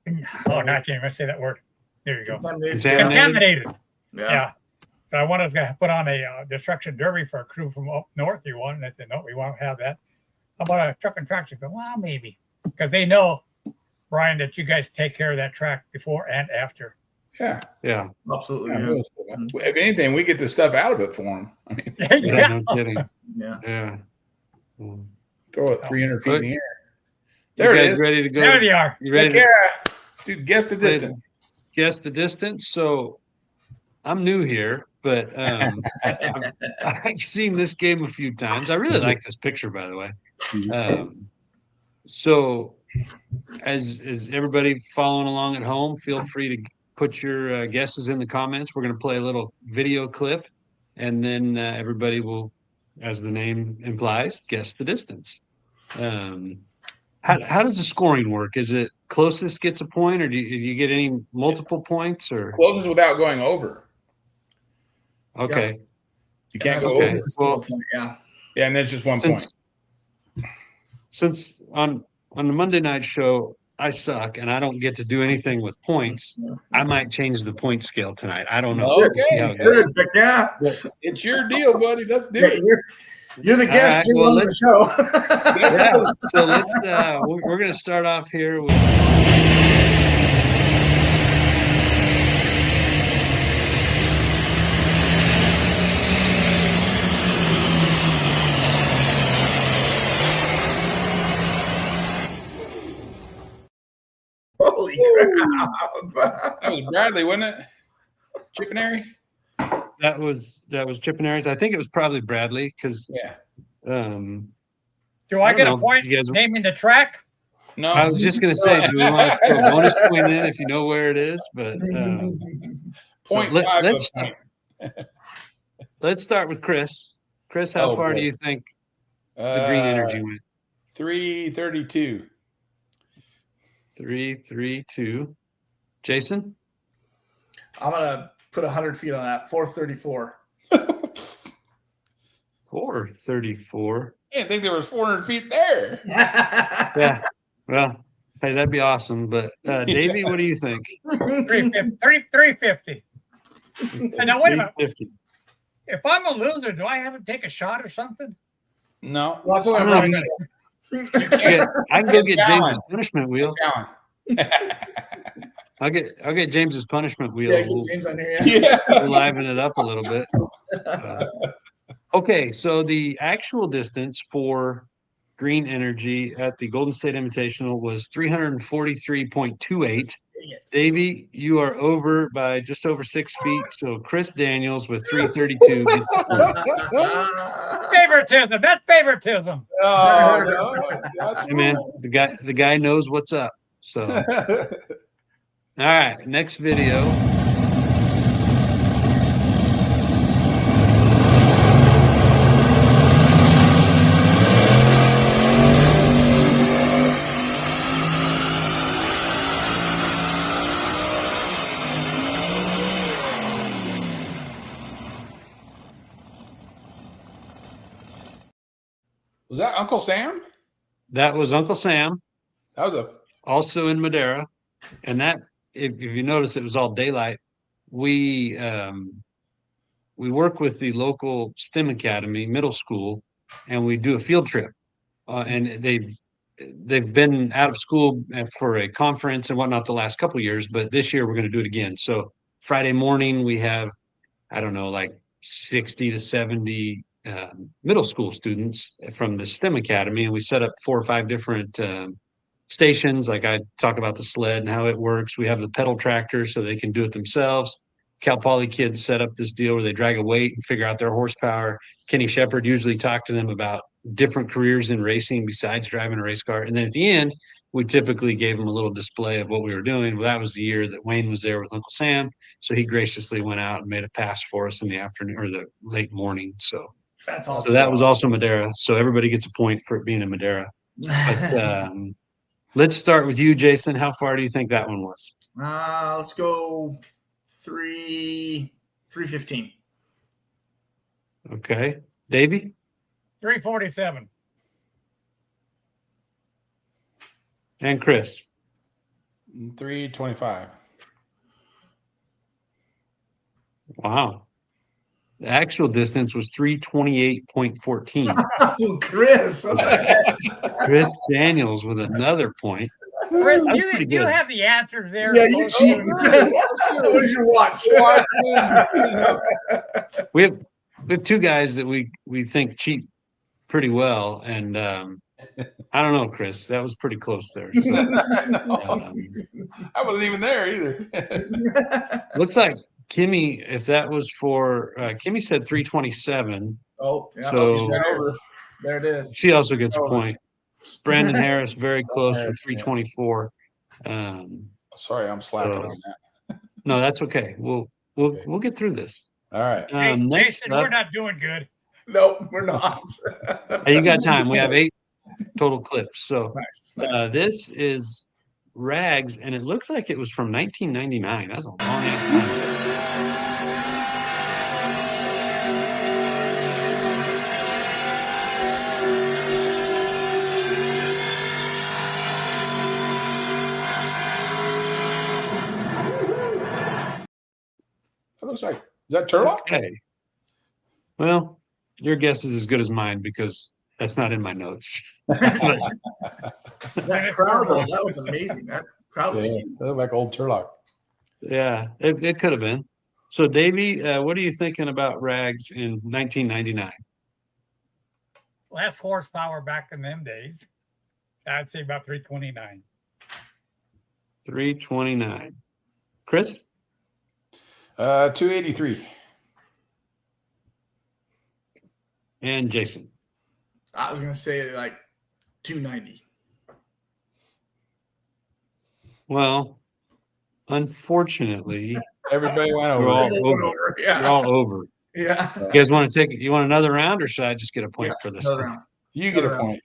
now I can't even say that word. There you go. Contaminated. Yeah. So I wanted to put on a destruction derby for a crew from up north. You want? And I said, no, we won't have that. How about a truck and tractor? Go, well, maybe. Because they know, Brian, that you guys take care of that track before and after. Yeah. Yeah. Absolutely. Yeah, Yeah. if anything, we get the stuff out of it for them. I mean, Yeah. No kidding. Yeah. Yeah. Mm. throw it 300 feet in the air. You There it guys is. ready to go? There they are. You ready? Heck To, yeah. Dude, guess the distance. Guess the distance. So I'm new here, but I've seen this game a few times. I really like this picture, by the way. So as everybody following along at home, feel free to put your guesses in the comments. We're going to play a little video clip, and then everybody will, as the name implies, guess the distance. How does the scoring work? Is it closest gets a point, or do you get any multiple points? Or Closest without going over. okay, You can't And go that's over. Okay. just a Well, skill point, yeah. Yeah, and there's just one point. Since on the Monday night show I suck and I don't get to do anything with points, I might change the point scale tonight. I don't know. Okay. We'll see how it goes. Good, but yeah. It's your deal, buddy. Let's do Yeah, it. you're the guest. right, You're well, on the show. Yeah. So let's we're going to start off here with Holy crap. That was Bradley, wasn't it? Chippenary? that was Chip and Aries. I think it was probably Bradley because Yeah. Do I get a don't know. point You guys- naming the track? No. I was just going to say, do we want to throw a bonus point in if you know where it is? But Point so five let's of a point. let's start with Chris. Chris, how Oh, far do boy. you think the green energy went? 332. 332. Jason? I'm gonna put 100 feet on that. 434. 434. I didn't think there was 400 feet there. Yeah. Well, hey, that'd be awesome. But Davey, what do you think? 350. Now, wait a minute. 350. If I'm a loser, do I have to take a shot or something? No. Well, that's what I I'm don't running. know. Yeah, I can go get Gallon. James's punishment wheel. Gallon. I'll get James's punishment wheel. Yeah, We'll, get James on here. Yeah. Yeah. we'll liven it up a little bit. Okay, so the actual distance for green energy at the Golden State Invitational was 343.28. Davey, you are over by just over 6 feet. So Chris Daniels with 332 gets the point. Favoritism. That's favoritism. Oh, no. That's Hey man, the guy knows what's up. So all right, next video. Was that Uncle Sam? That was Uncle Sam, That was a also in Madera, and that if you notice, it was all daylight. We work with the local STEM Academy middle school, and we do a field trip. And they've been out of school for a conference and whatnot the last couple of years, but this year we're going to do it again. So Friday morning we have, I don't know, like 60 to 70 middle school students from the STEM Academy, and we set up 4 or 5 different stations. Like I talk about the sled and how it works. We have the pedal tractor so they can do it themselves. Cal Poly kids set up this deal where they drag a weight and figure out their horsepower. Kenny Shepard usually talked to them about different careers in racing besides driving a race car. And then at the end, we typically gave them a little display of what we were doing. Well, that was the year that Wayne was there with Uncle Sam. So he graciously went out and made a pass for us in the afternoon or the late morning. So That's awesome. so that was also Madera. So everybody gets a point for it being in Madera. But let's start with you, Jason. How far do you think that one was? Let's go 315. Okay. Davey? 347. And Chris? 325. Wow. The actual distance was 328.14. Oh, Chris. Chris Daniels with another point. Chris, That's you, pretty you good. have the answers there. Yeah, you cheating. What did you watch? We have 2 guys that we think cheat pretty well, and I don't know, Chris. That was pretty close there. So, No, I wasn't even there either. looks like Kimmy, if that was for Kimmy said 327. Oh, yeah. So- There it is. She also gets a Oh. point. Brandon Harris, very close Harris, with 324. Sorry, I'm slacking So- on that. No, that's okay. We'll get through this. All right. Hey, Next Jason, up, we're not doing good. Nope, we're not. hey, you got time. We have 8 total clips. So Nice. this is Rags, and it looks like it was from 1999. That's a long ass time ago. That looks like, is that Turlock? Okay. Well, your guess is as good as mine because that's not in my notes. That crowd, though, that was amazing. That crowd was Yeah, huge. that looked like old Turlock. Yeah, it could have been. So, Davey, what are you thinking about Rags in 1999? Less horsepower back in them days. I'd say about 329. 329. Chris? 283. And Jason. I was gonna say like 290. Well, unfortunately, Everybody went we're all over. over. Yeah. We're all over. Yeah. You guys want to take it? You want another round, or should I just get a point for this? Another one? round. You get a Another point.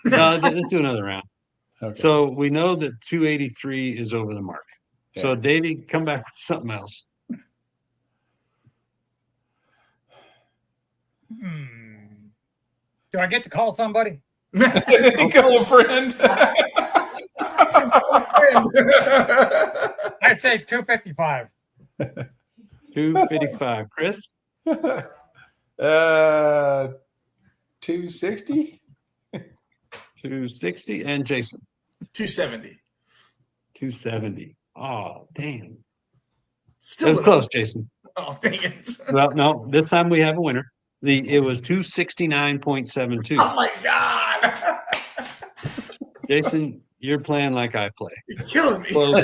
No, let's do another round. Okay. So we know that 283 is over the mark. So, Yeah. Davey, come back with something else. Do I get to call somebody? Call a friend. I'd say 255. 255. Chris? 260. 260. And Jason? 270. 270. Oh, damn. Still It was close, Jason. Oh, dang it. Well, no, this time we have a winner. It was 269.72. Oh my God. Jason, you're playing like I play. You're killing me. Close.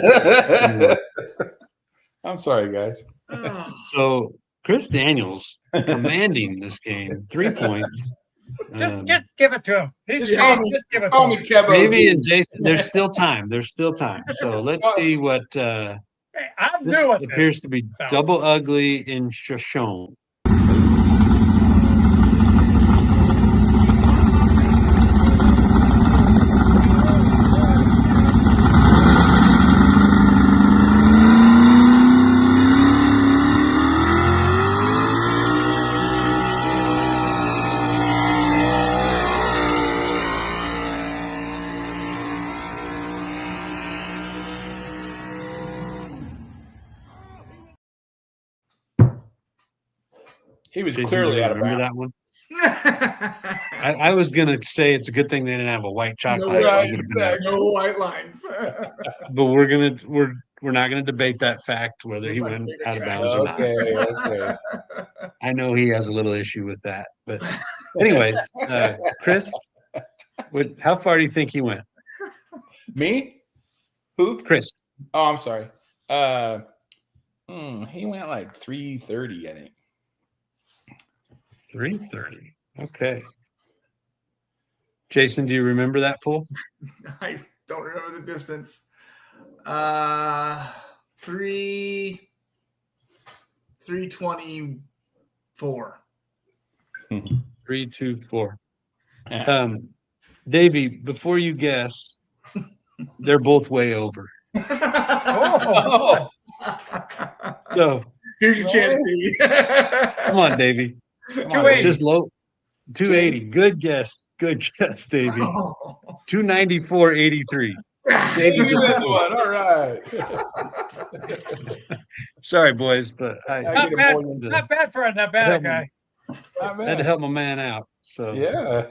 I'm sorry, guys. Oh, So Chris Daniels commanding this game, 3 points. Just give it to him. He's Just call cheap. me- Just give it to Call me him. Kevo. Davey and Jason, there's still time. There's still time. So let's see what Hey, I'm this new at appears this. to be So- double ugly in Shoshone. He was Jason, do clearly you out of remember bounds. that one? I was gonna say it's a good thing they didn't have a white chalk no, line. right, It would have been out. no white lines. But we're not gonna debate that fact whether he Looks like went bigger out of tracks. bounds or not. Okay. I know he has a little issue with that. But anyways, Chris, how far do you think he went? Me? Who? Chris, Oh, I'm sorry. He went like 330, I think. 330. Okay. Jason, do you remember that pool? I don't remember the distance. 324. 324. Davey, before you guess, they're both way over. Oh. So Here's your chance, Davey. come on, Davey. 280. Just low 280. Good guess. Good guess, Davey. 294.83. Davey You gets this a one. All right. Sorry, boys, but I I Not get a bad, point. not bad for a not bad guy. Not had to bad. help my man out. So Yeah.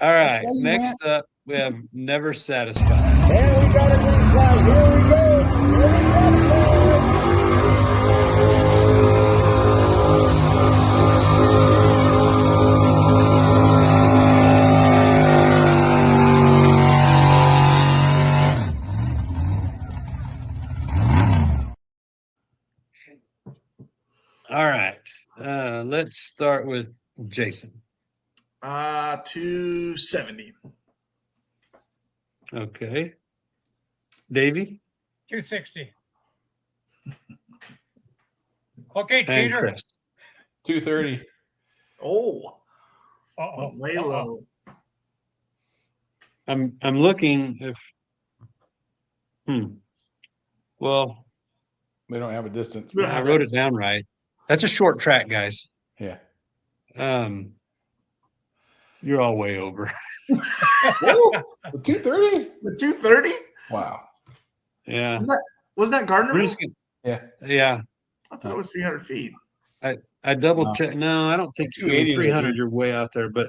all right. tell you, Next up, we have Never Satisfied. And we got a green flag. Here we go. Here we go. All right. Let's start with Jason. 270. Okay. Davey 260. Okay, and Cheater. Chris. 230. Oh, Uh-oh. way Uh-oh. low. I'm looking if. Well, They don't have a distance. We don't I have wrote that. it down right. That's a short track, guys. Yeah. You're all way over. 230? The 230? Wow. Yeah. Was that Gardner? We're just gonna, Yeah. yeah. I thought it was 300 feet. I double No. checked. No, I don't think 280 300. You're way out there, but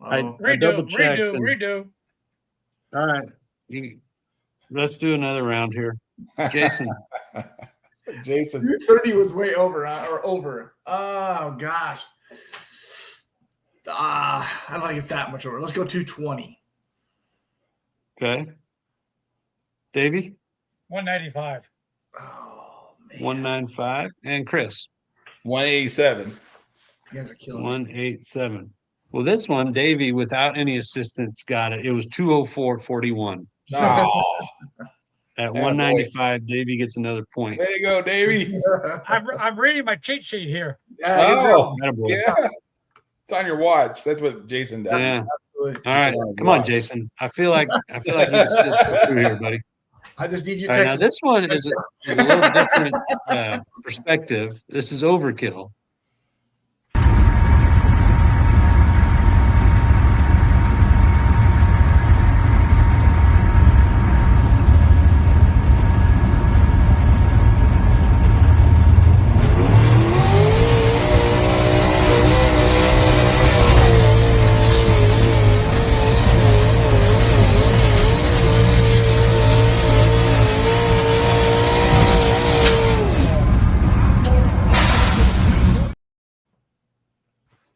I Oh, double Redo, checked. redo. All right. Let's do another round here. Jason. Jason. 230 was way over or over. Oh gosh. I don't think it's that much over. Let's go 220. Okay. Davey, 195. Oh man. 195. And Chris, 187. You guys are killing me. 187. Well, this one, Davey, without any assistance, got it. It was 204.41. Oh, At boy. 195, Davey gets another point. way to go, Davey. I'm reading my cheat sheet here. Yeah, good job. Attaboy. Yeah. It's on your watch. That's what Jason does. Yeah. Absolutely. All right. Come on, Jason. I feel like you can sit through here, buddy. I just need you All right, now text. this one is a little different perspective. This is overkill.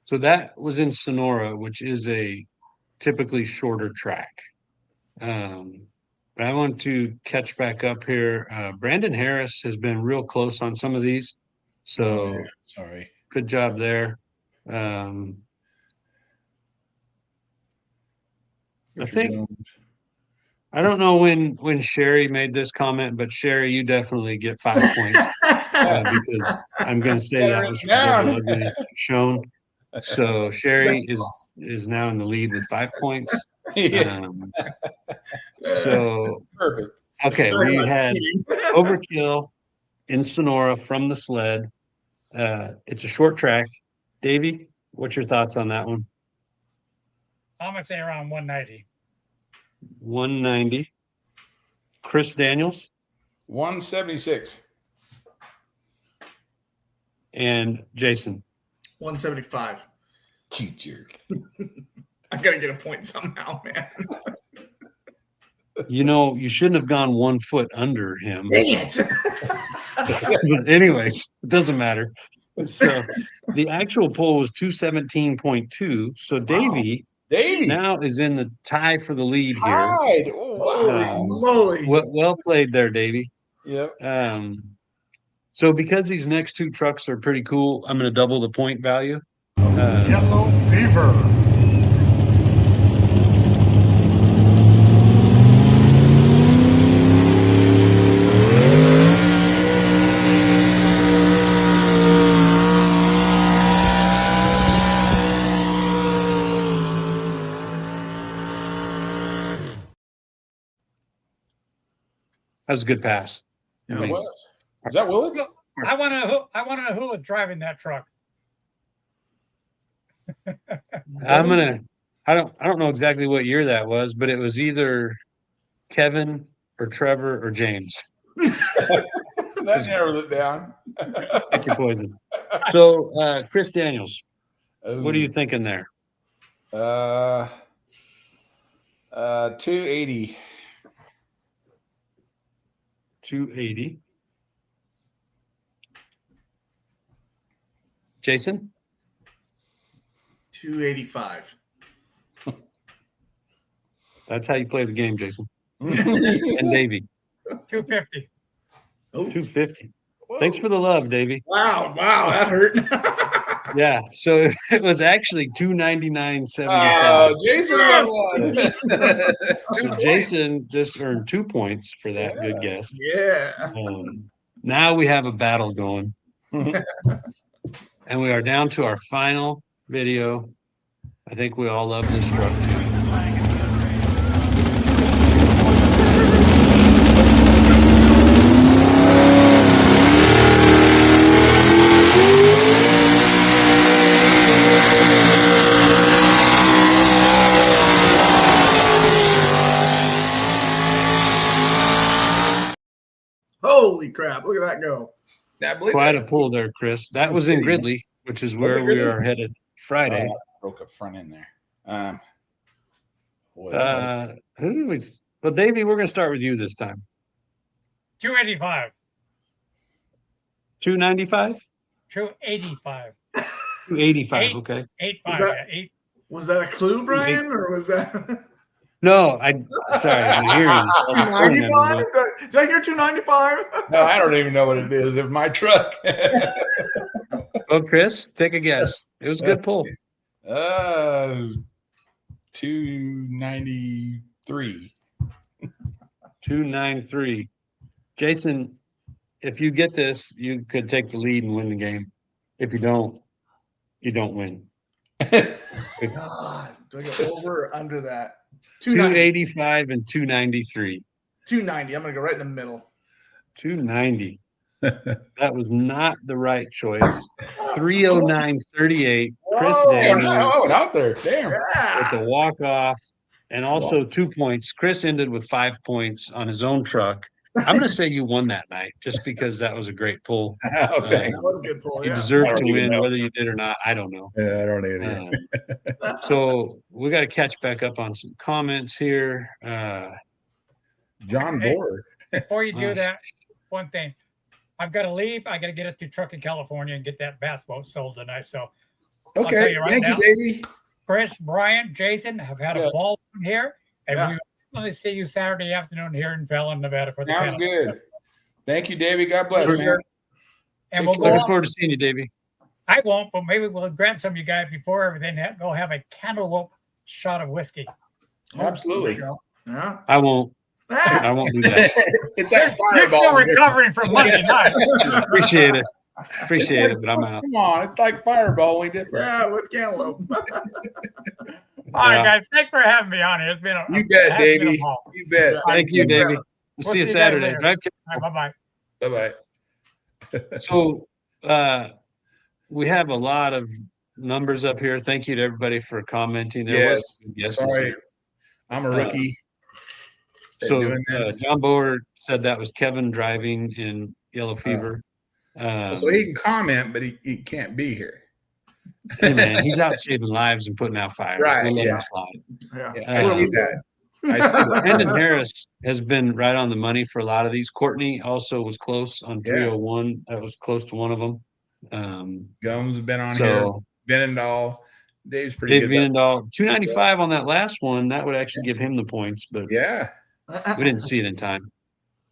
So that was in Sonora, which is a typically shorter track. But I want to catch back up here. Brandon Harris has been real close on some of these. So Sorry. good job there. I think I don't know when Sherry made this comment, but Sherry, you definitely get 5 points because I'm going to say that was for double ugly shown. So Sherry is now in the lead with 5 points. Yeah, So perfect. okay, Sorry we about had cheating. overkill in Sonora from the sled. It's a short track. Davey, what's your thoughts on that one? I'm gonna say around 190. 190. Chris Daniels 176. and Jason. 175. You jerk. I gotta get a point somehow, man. You know, you shouldn't have gone 1 foot under him. Dang it. But anyways, it doesn't matter. So the actual poll was 217.2. So Davey Davey. now is in the tie for the lead here. Tied. Oh, wow. Holy moly. Well played there, Davey. Yep. So because these next two trucks are pretty cool, I'm going to double the point value. Yellow fever. That was a good pass. It was. Is that Willits? I want to know who was driving that truck. I don't know exactly what year that was, but it was either Kevin or Trevor or James. That narrows it down. Pick your poison. So Chris Daniels, Oh. what are you thinking there? 280. 280. Jason? 285. That's how you play the game, Jason. And Davey, 250. Oh, 250. Thanks for the love, Davey. Wow, that hurt. Yeah. So it was actually $299.75. Oh, Jason Yes! won. So Jason just earned 2 points for that good guess. Yeah. Now we have a battle going. And we are down to our final video. I think we all love this truck too. Holy crap! Look at that go. I believe Quite that- a pull there, Chris. That was in City. Gridley, which is Was where it we Gridley? are headed Friday. broke a front end there. Boy, Who do we? Well, Davey, we're going to start with you this time. 285. 295, 285. 285. Eight. Okay. 85. Is that- Yeah, 8. Was that a clue, Brian, or was that No, sorry, I'm hearing. all this phone number. 295? Did I hear 295? no, I don't even know what it is. It's my truck. Oh, Chris, take a guess. It was a good pull. 293. 293. Jason, if you get this, you could take the lead and win the game. If you don't win. God, do I go over or under that? 290. 285 and 293. 290. I'm gonna go right in the middle. 290. That was not the right choice. 309.38. Chris Oh, Daniels I went out there. Damn. with Yeah. the walk off and also 2 points. Chris ended with 5 points on his own truck. I'm going to say you won that night just because that was a great pull. Oh, That thanks. was a good pull. You Yeah. deserved I to don't even win, know. whether you did or not. I don't know. Yeah, I don't either. So we got to catch back up on some comments here. John Hey. Bohr. Before you do Nice. that, one thing. I've got to leave. I got to get it to truck in California and get that bass boat sold tonight. So, tell Okay. you right Thank now. you, Davey. Chris, Brian, Jason have had Yeah. a ball here. And Yeah. we will see you Saturday afternoon here in Fallon, Nevada for the Sounds Cantaloupe. good. Thank you, Davey. God bless, Yes, man. sir. And Take we'll care. go Looking out. forward to seeing you, Davey. I won't, but maybe we'll grab some of you guys before everything. Go have a cantaloupe shot of whiskey. Absolutely. Yeah. I won't do that. It's like You're still Fireball. recovering from Monday night. Appreciate it. Appreciate it, but I'm out. Come on. It's like Fireball. Only different. Yeah, with cantaloupe. All right, Yeah. guys. Thanks for having me on here. It's been a You bet, has been a Davey. ball. You bet. Thank you, Davey. We'll We'll see you see you guys Saturday. later. Drive All right, bye-bye. Bye-bye. So we have a lot of numbers up here. Thank you to everybody for commenting. There Yes. was some guesses Sorry. here. I'm a rookie. at So doing this. John Boer said that was Kevin driving in Yellow Fever. So he can comment, but he can't be here. Hey man, he's out saving lives and putting out fires. Right, We'll let yeah. him slide. Yeah. Yeah, I see that. I see that. Brandon Harris has been right on the money for a lot of these. Courtney also was close on 301. That was close to one of them. Gums have been on here. So Venendal. Dave's pretty Dave good. Vienendahl, 295 on that last one. That would actually give him the points, but Yeah, we didn't see it in time.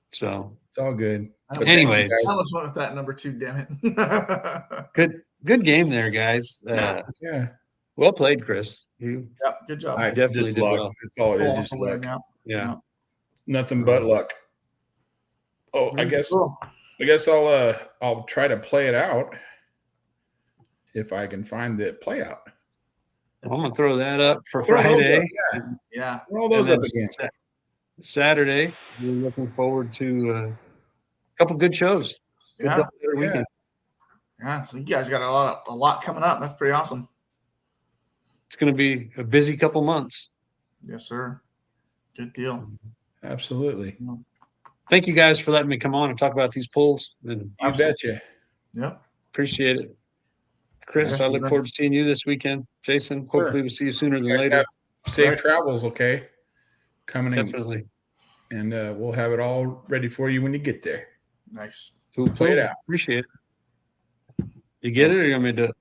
So it's all good. But Anyways. I almost went with that number 2, damn it. good game there, guys. Yeah, Well played, Chris. You Yep, good job. I definitely just did luck. well. That's all it is. Oh, Just I'll win luck. now. yeah. Nothing but luck. Oh, I guess Cool. I'll try to play it out if I can find the play out. I'm gonna throw that up for Throw those Friday. up, yeah. Yeah. Throw those And up then again. Saturday, we're looking forward to a couple good shows. Good Yeah. doubleheader weekend. Yeah. So you guys got a lot coming up. That's pretty awesome. It's going to be a busy couple months. Yes, sir. Good deal. Absolutely. Thank you guys for letting me come on and talk about these polls. And I bet you. Yep. appreciate it. Chris, Yes, I look sir. forward to seeing you this weekend. Jason, hopefully we'll see you sooner than You guys later. have safe Right. travels, okay? Coming in, Definitely. and we'll have it all ready for you when you get there. Nice. Cool. Play it out. Appreciate it. You get it or you want me to do it?